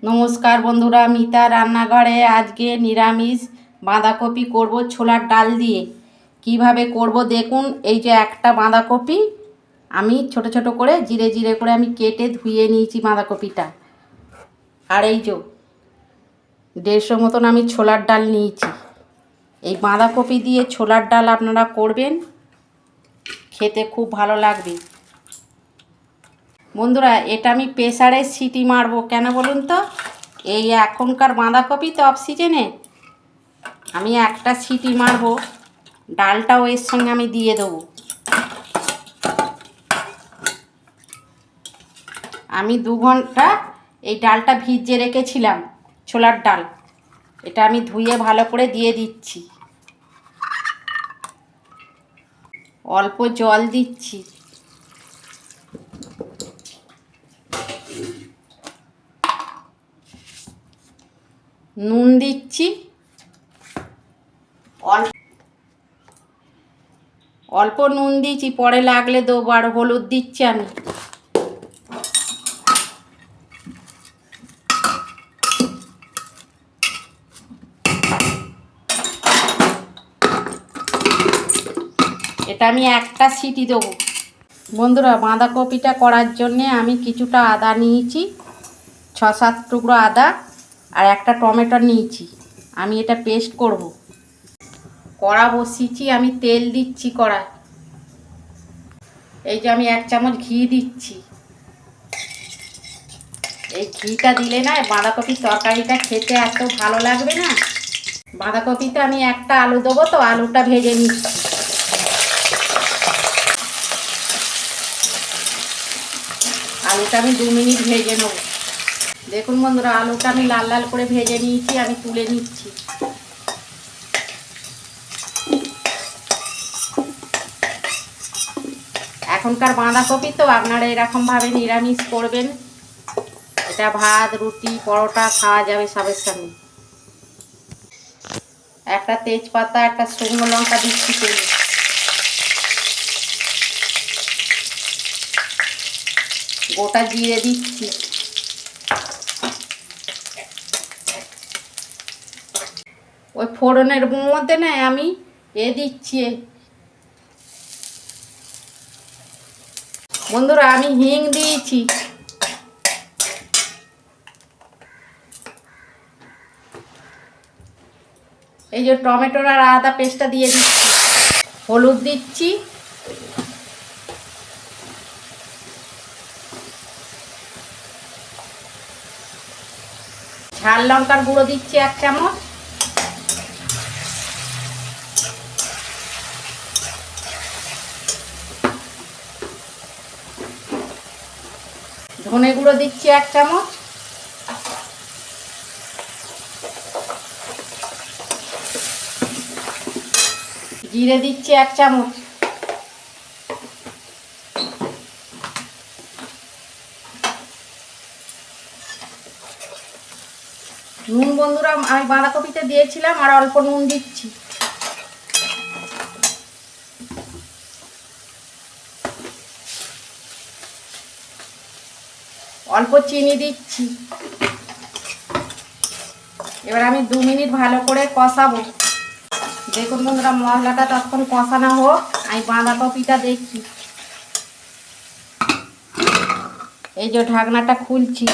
নমস্কার বন্ধুরা, মিতা রান্নাঘরে আজকে নিরামিষ বাঁধাকপি করব ছোলার ডাল দিয়ে। কিভাবে করব দেখুন। এই যে একটা বাঁধাকপি আমি ছোট ছোট করে জিরে জিরে করে আমি কেটে ধুয়ে নিয়েছি বাঁধাকপিটা। আর এই যে 150 মতন আমি ছোলার ডাল নিয়েছি। এই বাঁধাকপি দিয়ে ছোলার ডাল আপনারা করবেন, খেতে খুব ভালো লাগবে। বন্ধুরা, এটা আমি প্রেসারে সিটি মারবো কেন বলুন তো? এই এখনকার বাঁধাকপি তো অফ সিজনে, আমি একটা সিটি মারবো, ডালটাও এর সঙ্গে আমি দিয়ে দেবো। আমি 2 ঘন্টা এই ডালটা ভিজিয়ে রেখেছিলাম, ছোলার ডাল। এটা আমি ধুয়ে ভালো করে দিয়ে দিচ্ছি। অল্প জল দিচ্ছি। নুন দিচ্ছি, অল্প নুন দিচ্ছি, পরে লাগলে দেবো। আর হলুদ দিচ্ছি আমি। এটা আমি একটা সিটি দেবো। বন্ধুরা, বাঁধাকপিটা করার জন্যে আমি কিছুটা আদা নিয়েছি, 6-7 টুকরো আদা, আর একটা টমেটো নিয়েছি। আমি এটা পেস্ট করব। কড়া বসিয়েছি, আমি তেল দিচ্ছি কড়ায়। এই যে আমি 1 চামচ ঘি দিচ্ছি। এই ঘিটা দিলে না বাঁধাকপির তরকারিটা খেতে এত ভালো লাগবে না। বাঁধাকপিতে আমি একটা আলু দেবো, তো আলুটা ভেজে নিচ্ছি। আলুটা আমি 2 মিনিট ভেজে নেব। দেখুন বন্ধুরা, আলুটা আমি লাল লাল করে ভেজে নিয়েছি, আমি তুলে নিচ্ছি। এখনকার বাঁধাকপি তো আপনারা এরকমভাবে নিরামিষ করবেন, এটা ভাত, রুটি, পরোটা খাওয়া যাবে সবের সঙ্গে। একটা তেজপাতা, একটা শুকনো লঙ্কা দিচ্ছি তেলে। গোটা জিরে দিচ্ছি। ওই ফোড়নের মধ্যে না আমি দিচ্ছি। বন্ধুরা, আমি হিং দিয়েছি। এই যে টমেটোর আর আদা পেস্টটা দিয়ে দিচ্ছি। হলুদ দিচ্ছি। ঝাল লঙ্কার গুঁড়ো দিচ্ছি 1 চামচ। ধনে গুঁড়ো দিচ্ছি 1 চামচ। জিরে দিচ্ছি 1 চামচ। নুন বন্ধুরা আমি বাঁধাকপিতে দিয়েছিলাম, আর অল্প নুন দিচ্ছি। অল্প চিনি দিচ্ছি। এবার আমি 2 মিনিট ভালো করে কষাবো। দেখুন বন্ধুরা, মশলাটা তখন কষানো হোক, আমি বাঁধাকপিটা দেখছি। এই যে ঢাকনাটা খুলছি।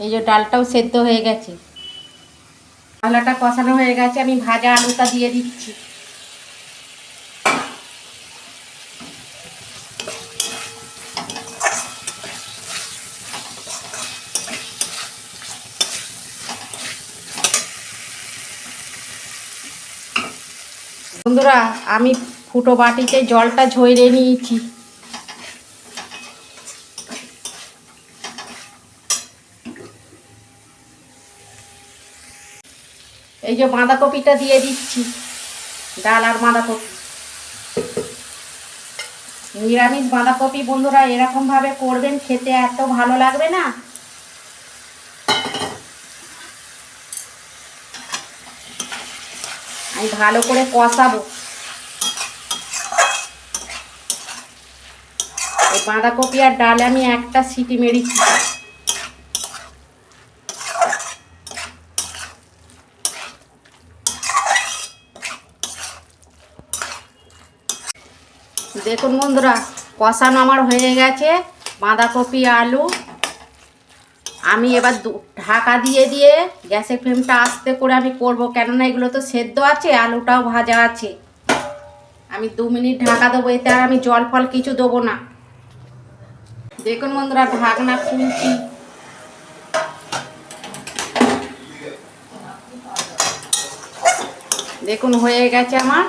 এই যে ডালটাও সেদ্ধ হয়ে গেছে, মশলাটা কষানো হয়ে গেছে। আমি ভাজা আলুটা দিয়ে দিচ্ছি। বন্ধুরা, আমি ফুটো বাটিতে জলটা ঝরিয়ে নিয়েছি। এই যে বাঁধাকপিটা দিয়ে দিচ্ছি, ডাল আর বাঁধাকপি। নিরামিষ বাঁধাকপি বন্ধুরা এরকমভাবে করবেন, খেতে এত ভালো লাগবে না। আমি ভালো করে কষাবো। এই বাঁধাকপি আর ডালে আমি একটা সিটি মেরেছি। দেখুন বন্ধুরা, কষানো আমার হয়ে গেছে বাঁধাকপি আলু। আমি এবার ঢাকা দিয়ে দিয়ে গ্যাসের ফ্লেমটা আস্তে করে আমি করব, কেননা এগুলো তো সেদ্ধ আছে, আলুটাও ভাজা আছে। আমি 2 মিনিট ঢাকা দেবো, এতে আর আমি জল ফল কিছু দেবো না। দেখুন বন্ধুরা, ঢাকনা খুলছি। দেখুন হয়ে গেছে আমার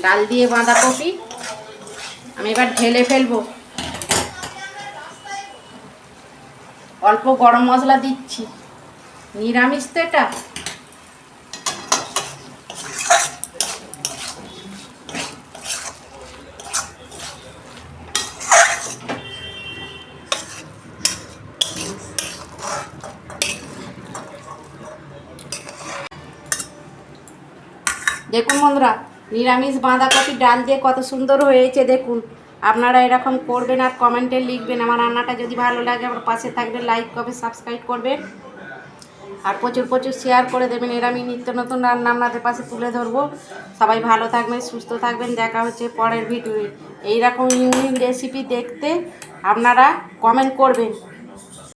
ডাল দিয়ে বাঁধাকপি। আমি এবার ঢেলে ফেলবো। অল্প গরম মশলা দিচ্ছি, নিরামিষ তো এটা। দেখুন বন্ধুরা, নিরামিষ বাঁধাকপি ডাল দিয়ে কত সুন্দর হয়েছে। দেখুন, আপনারা এরকম করবেন আর কমেন্টে লিখবেন। আমার রান্নাটা যদি ভালো লাগে আমার পাশে থাকবেন, লাইক করবেন, সাবস্ক্রাইব করবেন আর প্রচুর প্রচুর শেয়ার করে দেবেন। এর আমি নিত্য নতুন রান্না আপনাদের পাশে তুলে ধরবো। সবাই ভালো থাকবেন, সুস্থ থাকবেন। দেখা হচ্ছে পরের ভিডিওয়ে। এইরকম ইউনিক রেসিপি দেখতে আপনারা কমেন্ট করবেন।